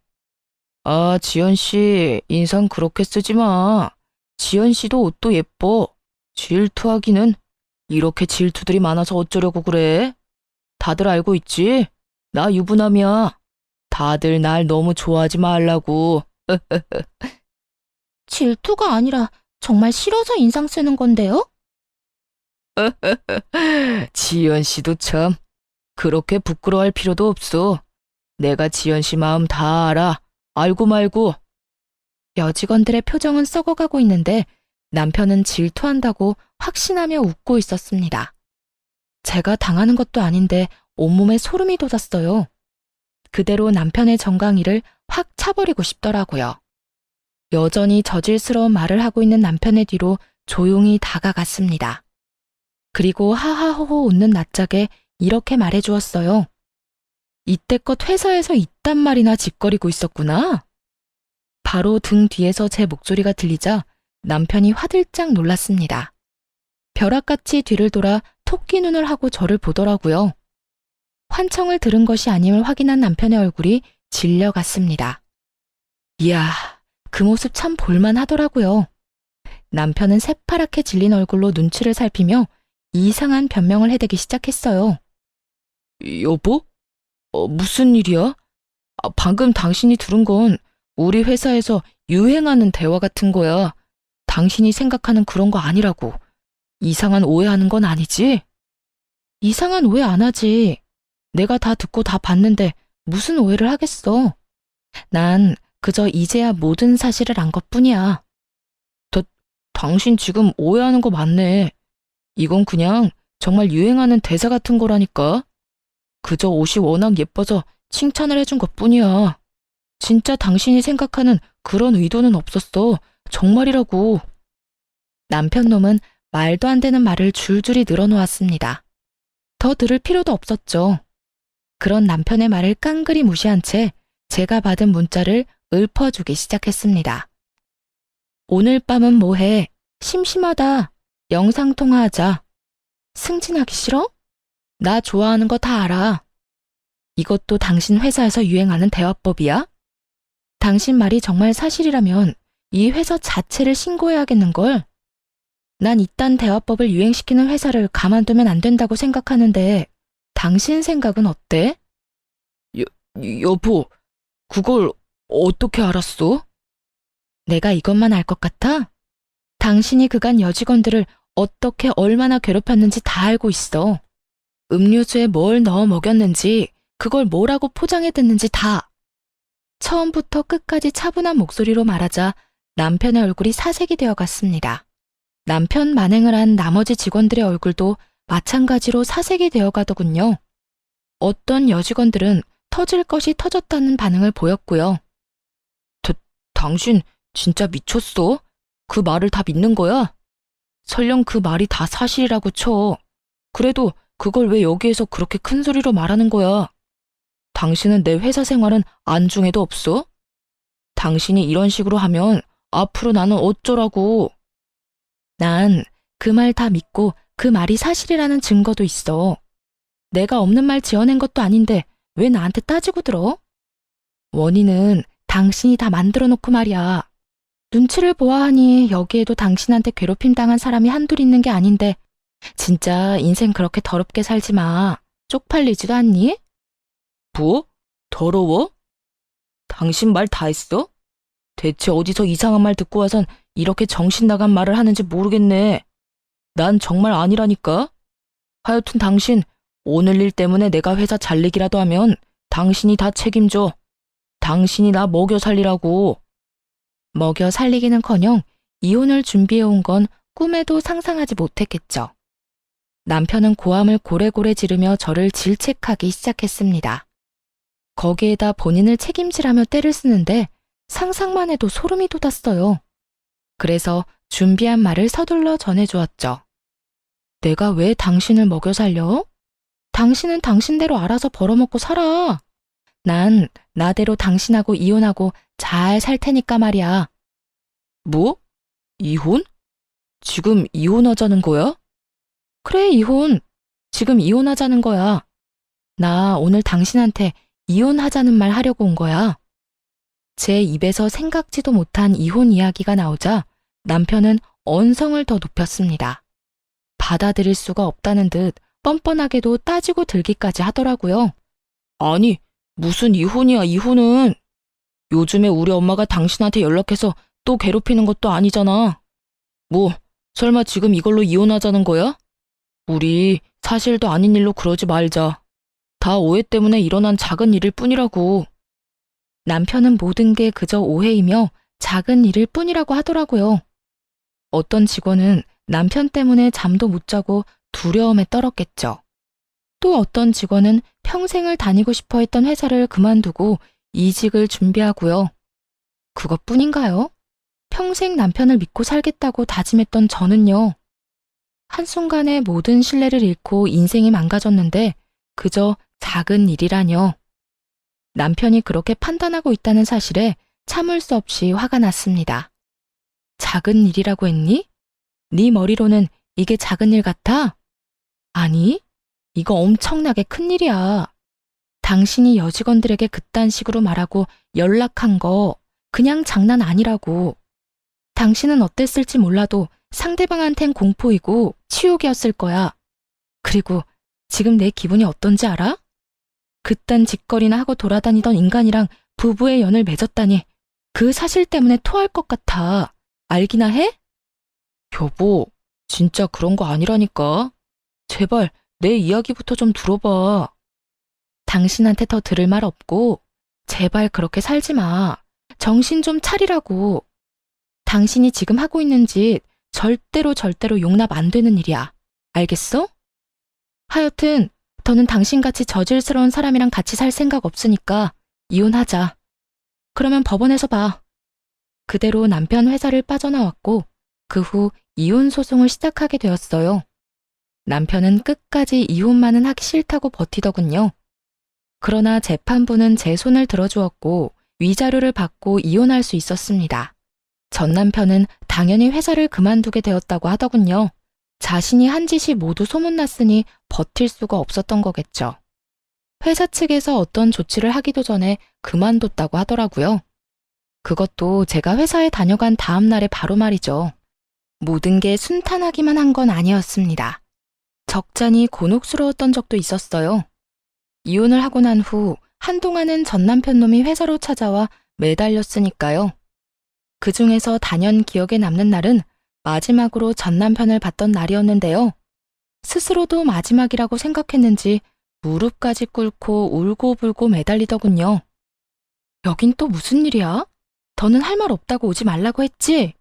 아, 지연 씨, 인상 그렇게 쓰지 마. 지연 씨도 옷도 예뻐. 질투하기는 이렇게 질투들이 많아서 어쩌려고 그래? 다들 알고 있지? 나 유부남이야. 다들 날 너무 좋아하지 말라고. 질투가 아니라 정말 싫어서 인상 쓰는 건데요? 지연 씨도 참 그렇게 부끄러워할 필요도 없어. 내가 지연 씨 마음 다 알아. 알고 말고. 여직원들의 표정은 썩어가고 있는데 남편은 질투한다고 확신하며 웃고 있었습니다. 제가 당하는 것도 아닌데 온몸에 소름이 돋았어요. 그대로 남편의 정강이를 확 차버리고 싶더라고요. 여전히 저질스러운 말을 하고 있는 남편의 뒤로 조용히 다가갔습니다. 그리고 하하호호 웃는 낯짝에 이렇게 말해주었어요. 이때껏 회사에서 이딴 말이나 짓거리고 있었구나. 바로 등 뒤에서 제 목소리가 들리자 남편이 화들짝 놀랐습니다. 벼락같이 뒤를 돌아 토끼 눈을 하고 저를 보더라고요. 환청을 들은 것이 아님을 확인한 남편의 얼굴이 질려갔습니다. 이야, 그 모습 참 볼만하더라고요. 남편은 새파랗게 질린 얼굴로 눈치를 살피며 이상한 변명을 해대기 시작했어요. 여보? 무슨 일이야? 방금 당신이 들은 건 우리 회사에서 유행하는 대화 같은 거야. 당신이 생각하는 그런 거 아니라고. 이상한 오해하는 건 아니지? 이상한 오해 안 하지. 내가 다 듣고 다 봤는데 무슨 오해를 하겠어. 난 그저 이제야 모든 사실을 안 것뿐이야. 당신 지금 오해하는 거 맞네. 이건 그냥 정말 유행하는 대사 같은 거라니까. 그저 옷이 워낙 예뻐서 칭찬을 해준 것뿐이야. 진짜 당신이 생각하는 그런 의도는 없었어. 정말이라고. 남편 놈은 말도 안 되는 말을 줄줄이 늘어놓았습니다. 더 들을 필요도 없었죠. 그런 남편의 말을 깡그리 무시한 채 제가 받은 문자를 읊어주기 시작했습니다. 오늘 밤은 뭐해? 심심하다. 영상통화하자. 승진하기 싫어? 나 좋아하는 거 다 알아. 이것도 당신 회사에서 유행하는 대화법이야? 당신 말이 정말 사실이라면 이 회사 자체를 신고해야겠는걸? 난 이딴 대화법을 유행시키는 회사를 가만두면 안 된다고 생각하는데 당신 생각은 어때? 여보, 그걸 어떻게 알았어? 내가 이것만 알 것 같아? 당신이 그간 여직원들을 어떻게 얼마나 괴롭혔는지 다 알고 있어. 음료수에 뭘 넣어 먹였는지, 그걸 뭐라고 포장해댔는지 다. 처음부터 끝까지 차분한 목소리로 말하자 남편의 얼굴이 사색이 되어 갔습니다. 남편 만행을 한 나머지 직원들의 얼굴도 마찬가지로 사색이 되어 가더군요. 어떤 여직원들은 터질 것이 터졌다는 반응을 보였고요. 당신 진짜 미쳤어? 그 말을 다 믿는 거야? 설령 그 말이 다 사실이라고 쳐. 그래도 그걸 왜 여기에서 그렇게 큰 소리로 말하는 거야? 당신은 내 회사 생활은 안중에도 없어? 당신이 이런 식으로 하면 앞으로 나는 어쩌라고. 난 그 말 다 믿고 그 말이 사실이라는 증거도 있어. 내가 없는 말 지어낸 것도 아닌데 왜 나한테 따지고 들어? 원인은 당신이 다 만들어 놓고 말이야. 눈치를 보아하니 여기에도 당신한테 괴롭힘 당한 사람이 한둘 있는 게 아닌데 진짜 인생 그렇게 더럽게 살지 마. 쪽팔리지도 않니? 뭐? 더러워? 당신 말 다 했어? 대체 어디서 이상한 말 듣고 와선 이렇게 정신 나간 말을 하는지 모르겠네. 난 정말 아니라니까. 하여튼 당신 오늘 일 때문에 내가 회사 잘리기라도 하면 당신이 다 책임져. 당신이 나 먹여 살리라고. 먹여 살리기는커녕 이혼을 준비해온 건 꿈에도 상상하지 못했겠죠. 남편은 고함을 고래고래 지르며 저를 질책하기 시작했습니다. 거기에다 본인을 책임지라며 떼를 쓰는데 상상만 해도 소름이 돋았어요. 그래서 준비한 말을 서둘러 전해주었죠. 내가 왜 당신을 먹여 살려? 당신은 당신대로 알아서 벌어먹고 살아. 난 나대로 당신하고 이혼하고 잘 살 테니까 말이야. 뭐? 이혼? 지금 이혼하자는 거야? 그래, 이혼. 지금 이혼하자는 거야. 나 오늘 당신한테 이혼하자는 말 하려고 온 거야. 제 입에서 생각지도 못한 이혼 이야기가 나오자 남편은 언성을 더 높였습니다. 받아들일 수가 없다는 듯 뻔뻔하게도 따지고 들기까지 하더라고요. 아니, 무슨 이혼이야, 이혼은. 요즘에 우리 엄마가 당신한테 연락해서 또 괴롭히는 것도 아니잖아. 뭐, 설마 지금 이걸로 이혼하자는 거야? 우리 사실도 아닌 일로 그러지 말자. 다 오해 때문에 일어난 작은 일일 뿐이라고. 남편은 모든 게 그저 오해이며 작은 일일 뿐이라고 하더라고요. 어떤 직원은 남편 때문에 잠도 못 자고 두려움에 떨었겠죠. 또 어떤 직원은 평생을 다니고 싶어 했던 회사를 그만두고 이직을 준비하고요. 그것뿐인가요? 평생 남편을 믿고 살겠다고 다짐했던 저는요. 한순간에 모든 신뢰를 잃고 인생이 망가졌는데 그저 작은 일이라뇨. 남편이 그렇게 판단하고 있다는 사실에 참을 수 없이 화가 났습니다. 작은 일이라고 했니? 네 머리로는 이게 작은 일 같아? 아니, 이거 엄청나게 큰 일이야. 당신이 여직원들에게 그딴 식으로 말하고 연락한 거 그냥 장난 아니라고. 당신은 어땠을지 몰라도 상대방한텐 공포이고 치욕이었을 거야. 그리고 지금 내 기분이 어떤지 알아? 그딴 짓거리나 하고 돌아다니던 인간이랑 부부의 연을 맺었다니 그 사실 때문에 토할 것 같아. 알기나 해? 여보, 진짜 그런 거 아니라니까. 제발 내 이야기부터 좀 들어봐. 당신한테 더 들을 말 없고 제발 그렇게 살지 마. 정신 좀 차리라고. 당신이 지금 하고 있는 짓 절대로 용납 안 되는 일이야. 알겠어? 하여튼 더는 당신같이 저질스러운 사람이랑 같이 살 생각 없으니까 이혼하자. 그러면 법원에서 봐. 그대로 남편 회사를 빠져나왔고 그 후 이혼 소송을 시작하게 되었어요. 남편은 끝까지 이혼만은 하기 싫다고 버티더군요. 그러나 재판부는 제 손을 들어주었고 위자료를 받고 이혼할 수 있었습니다. 전 남편은 당연히 회사를 그만두게 되었다고 하더군요. 자신이 한 짓이 모두 소문났으니 버틸 수가 없었던 거겠죠. 회사 측에서 어떤 조치를 하기도 전에 그만뒀다고 하더라고요. 그것도 제가 회사에 다녀간 다음 날에 바로 말이죠. 모든 게 순탄하기만 한 건 아니었습니다. 적잖이 곤혹스러웠던 적도 있었어요. 이혼을 하고 난 후 한동안은 전 남편 놈이 회사로 찾아와 매달렸으니까요. 그 중에서 단연 기억에 남는 날은 마지막으로 전 남편을 봤던 날이었는데요. 스스로도 마지막이라고 생각했는지 무릎까지 꿇고 울고불고 매달리더군요. 여긴 또 무슨 일이야? 더는 할 말 없다고 오지 말라고 했지?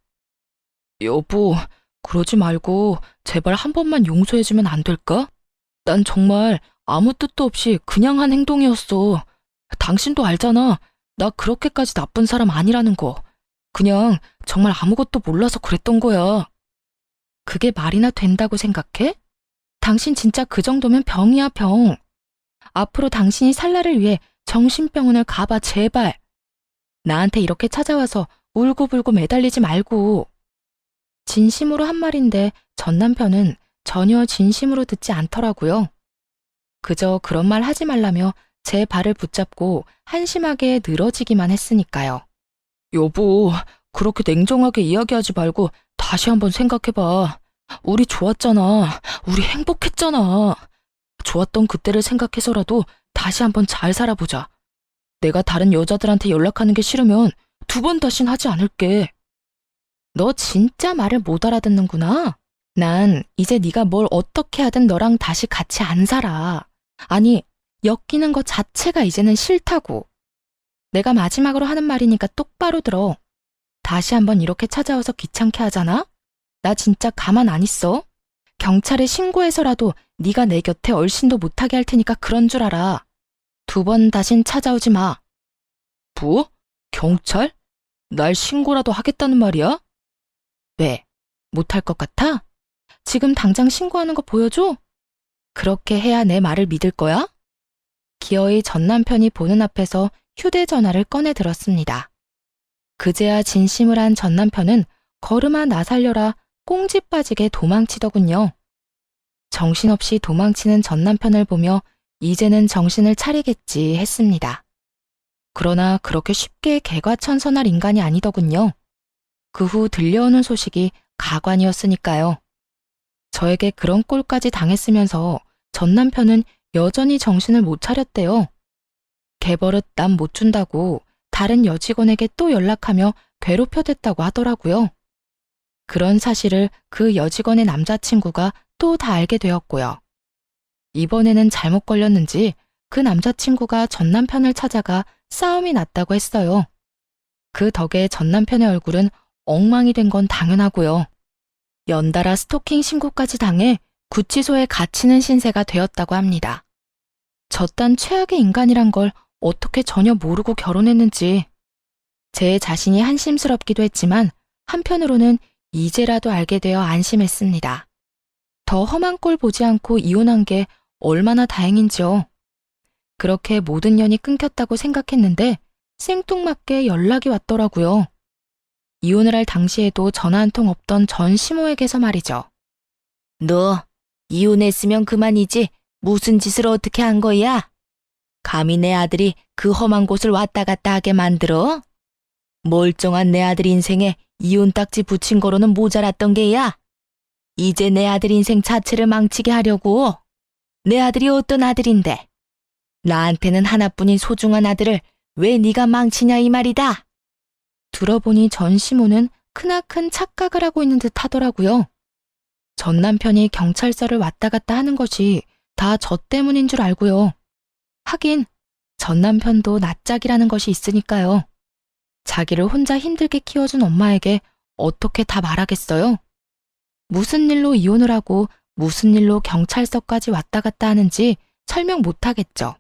여보, 그러지 말고 제발 한 번만 용서해주면 안 될까? 난 정말 아무 뜻도 없이 그냥 한 행동이었어. 당신도 알잖아. 나 그렇게까지 나쁜 사람 아니라는 거. 그냥 정말 아무것도 몰라서 그랬던 거야. 그게 말이나 된다고 생각해? 당신 진짜 그 정도면 병이야, 병. 앞으로 당신이 살 날을 위해 정신병원을 가봐, 제발. 나한테 이렇게 찾아와서 울고불고 매달리지 말고. 진심으로 한 말인데 전 남편은 전혀 진심으로 듣지 않더라고요. 그저 그런 말 하지 말라며 제 발을 붙잡고 한심하게 늘어지기만 했으니까요. 여보, 그렇게 냉정하게 이야기하지 말고 다시 한번 생각해봐. 우리 좋았잖아. 우리 행복했잖아. 좋았던 그때를 생각해서라도 다시 한번 잘 살아보자. 내가 다른 여자들한테 연락하는 게 싫으면 2번 다신 하지 않을게. 너 진짜 말을 못 알아듣는구나. 난 이제 네가 뭘 어떻게 하든 너랑 다시 같이 안 살아. 아니, 엮이는 것 자체가 이제는 싫다고. 내가 마지막으로 하는 말이니까 똑바로 들어. 다시 한번 이렇게 찾아와서 귀찮게 하잖아? 나 진짜 가만 안 있어. 경찰에 신고해서라도 네가 내 곁에 얼씬도 못하게 할 테니까 그런 줄 알아. 2번 다신 찾아오지 마. 뭐? 경찰? 날 신고라도 하겠다는 말이야? 왜? 못할 것 같아? 지금 당장 신고하는 거 보여줘? 그렇게 해야 내 말을 믿을 거야? 기어이 전 남편이 보는 앞에서 휴대전화를 꺼내 들었습니다. 그제야 진심을 한 전 남편은 걸음아 나 살려라 꽁지 빠지게 도망치더군요. 정신없이 도망치는 전 남편을 보며 이제는 정신을 차리겠지 했습니다. 그러나 그렇게 쉽게 개과천선할 인간이 아니더군요. 그 후 들려오는 소식이 가관이었으니까요. 저에게 그런 꼴까지 당했으면서 전 남편은 여전히 정신을 못 차렸대요. 개버릇 남 못 준다고 다른 여직원에게 또 연락하며 괴롭혀댔다고 하더라고요. 그런 사실을 그 여직원의 남자친구가 또 다 알게 되었고요. 이번에는 잘못 걸렸는지 그 남자친구가 전 남편을 찾아가 싸움이 났다고 했어요. 그 덕에 전 남편의 얼굴은 엉망이 된 건 당연하고요. 연달아 스토킹 신고까지 당해 구치소에 갇히는 신세가 되었다고 합니다. 저딴 최악의 인간이란 걸 어떻게 전혀 모르고 결혼했는지 제 자신이 한심스럽기도 했지만 한편으로는 이제라도 알게 되어 안심했습니다. 더 험한 꼴 보지 않고 이혼한 게 얼마나 다행인지요. 그렇게 모든 연이 끊겼다고 생각했는데 생뚱맞게 연락이 왔더라고요. 이혼을 할 당시에도 전화 한 통 없던 전 시모에게서 말이죠. 너 이혼했으면 그만이지 무슨 짓을 어떻게 한 거야? 감히 내 아들이 그 험한 곳을 왔다 갔다 하게 만들어? 멀쩡한 내 아들 인생에 이혼 딱지 붙인 거로는 모자랐던 게야. 이제 내 아들 인생 자체를 망치게 하려고. 내 아들이 어떤 아들인데? 나한테는 하나뿐인 소중한 아들을 왜 네가 망치냐 이 말이다. 들어보니 전 시모는 크나큰 착각을 하고 있는 듯 하더라고요. 전 남편이 경찰서를 왔다 갔다 하는 것이 다 저 때문인 줄 알고요. 하긴 전 남편도 낯짝이라는 것이 있으니까요. 자기를 혼자 힘들게 키워준 엄마에게 어떻게 다 말하겠어요? 무슨 일로 이혼을 하고 무슨 일로 경찰서까지 왔다 갔다 하는지 설명 못하겠죠.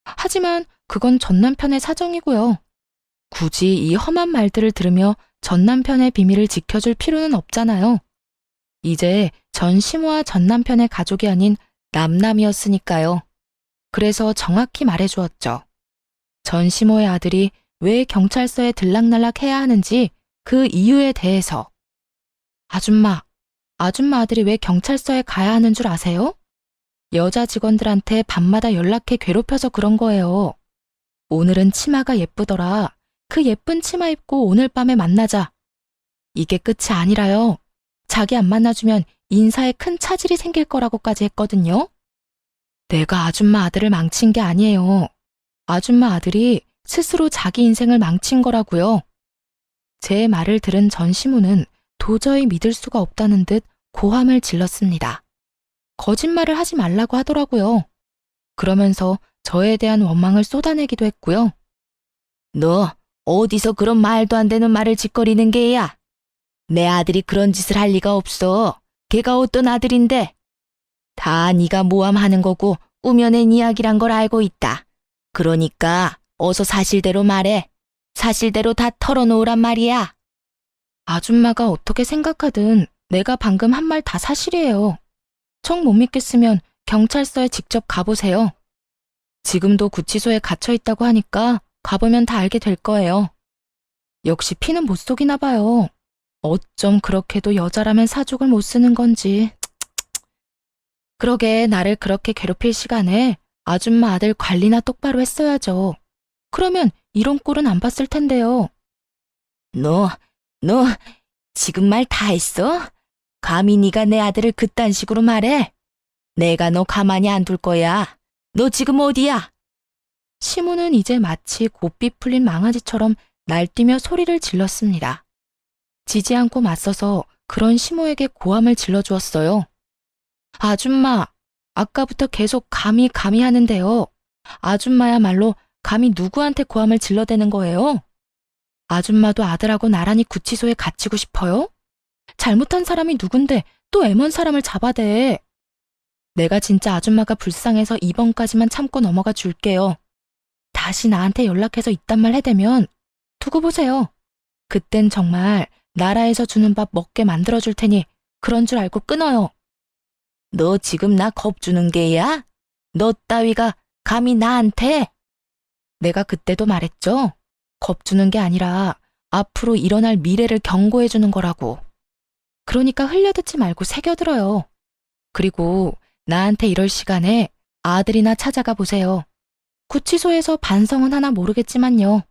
하지만 그건 전 남편의 사정이고요. 굳이 이 험한 말들을 들으며 전 남편의 비밀을 지켜줄 필요는 없잖아요. 이제 전 시모와 전 남편의 가족이 아닌 남남이었으니까요. 그래서 정확히 말해주었죠. 전 시모의 아들이 왜 경찰서에 들락날락 해야 하는지 그 이유에 대해서. 아줌마 아들이 왜 경찰서에 가야 하는 줄 아세요? 여자 직원들한테 밤마다 연락해 괴롭혀서 그런 거예요. 오늘은 치마가 예쁘더라. 그 예쁜 치마 입고 오늘 밤에 만나자. 이게 끝이 아니라요. 자기 안 만나주면 인사에 큰 차질이 생길 거라고까지 했거든요. 내가 아줌마 아들을 망친 게 아니에요. 아줌마 아들이 스스로 자기 인생을 망친 거라고요. 제 말을 들은 전 시모는 도저히 믿을 수가 없다는 듯 고함을 질렀습니다. 거짓말을 하지 말라고 하더라고요. 그러면서 저에 대한 원망을 쏟아내기도 했고요. 너 어디서 그런 말도 안 되는 말을 짓거리는 게야? 내 아들이 그런 짓을 할 리가 없어. 걔가 어떤 아들인데? 다 네가 모함하는 거고 꾸며낸 이야기란 걸 알고 있다. 그러니까 어서 사실대로 말해. 사실대로 다 털어놓으란 말이야. 아줌마가 어떻게 생각하든 내가 방금 한 말 다 사실이에요. 정 못 믿겠으면 경찰서에 직접 가보세요. 지금도 구치소에 갇혀 있다고 하니까 가보면 다 알게 될 거예요. 역시 피는 못 속이나 봐요. 어쩜 그렇게도 여자라면 사족을 못 쓰는 건지. 그러게 나를 그렇게 괴롭힐 시간에 아줌마 아들 관리나 똑바로 했어야죠. 그러면 이런 꼴은 안 봤을 텐데요. 너 지금 말 다 했어? 감히 네가 내 아들을 그딴 식으로 말해? 내가 너 가만히 안 둘 거야. 너 지금 어디야? 시모는 이제 마치 고삐 풀린 망아지처럼 날뛰며 소리를 질렀습니다. 지지 않고 맞서서 그런 시모에게 고함을 질러주었어요. 아줌마, 아까부터 계속 감히 하는데요. 아줌마야말로 감히 누구한테 고함을 질러대는 거예요? 아줌마도 아들하고 나란히 구치소에 갇히고 싶어요? 잘못한 사람이 누군데 또 애먼 사람을 잡아대. 내가 진짜 아줌마가 불쌍해서 이번까지만 참고 넘어가 줄게요. 다시 나한테 연락해서 이딴 말 해대면 두고 보세요. 그땐 정말 나라에서 주는 밥 먹게 만들어줄 테니 그런 줄 알고 끊어요. 너 지금 나 겁주는 게야? 너 따위가 감히 나한테? 내가 그때도 말했죠? 겁주는 게 아니라 앞으로 일어날 미래를 경고해주는 거라고. 그러니까 흘려듣지 말고 새겨들어요. 그리고 나한테 이럴 시간에 아들이나 찾아가 보세요. 구치소에서 반성은 하나 모르겠지만요.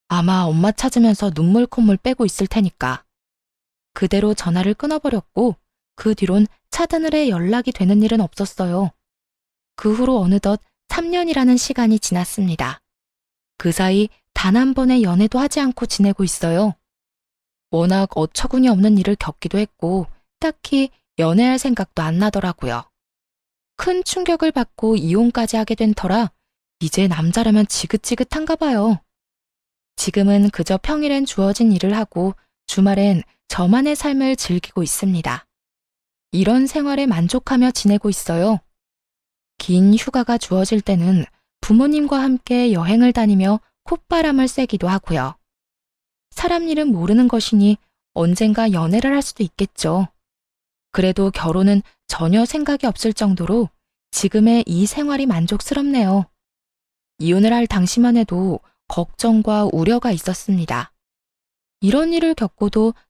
아마 엄마 찾으면서 눈물 콧물 빼고 있을 테니까. 그대로 전화를 끊어버렸고 그 뒤론 차드늘에 연락이 되는 일은 없었어요. 그 후로 어느덧 3년이라는 시간이 지났습니다. 그 사이 단 한 번의 연애도 하지 않고 지내고 있어요. 워낙 어처구니 없는 일을 겪기도 했고 딱히 연애할 생각도 안 나더라고요. 큰 충격을 받고 이혼까지 하게 된 터라 이제 남자라면 지긋지긋한가 봐요. 지금은 그저 평일엔 주어진 일을 하고 주말엔 저만의 삶을 즐기고 있습니다. 이런 생활에 만족하며 지내고 있어요. 긴 휴가가 주어질 때는 부모님과 함께 여행을 다니며 콧바람을 쐬기도 하고요. 사람 일은 모르는 것이니 언젠가 연애를 할 수도 있겠죠. 그래도 결혼은 전혀 생각이 없을 정도로 지금의 이 생활이 만족스럽네요. 이혼을 할 당시만 해도 걱정과 우려가 있었습니다. 이런 일을 겪고도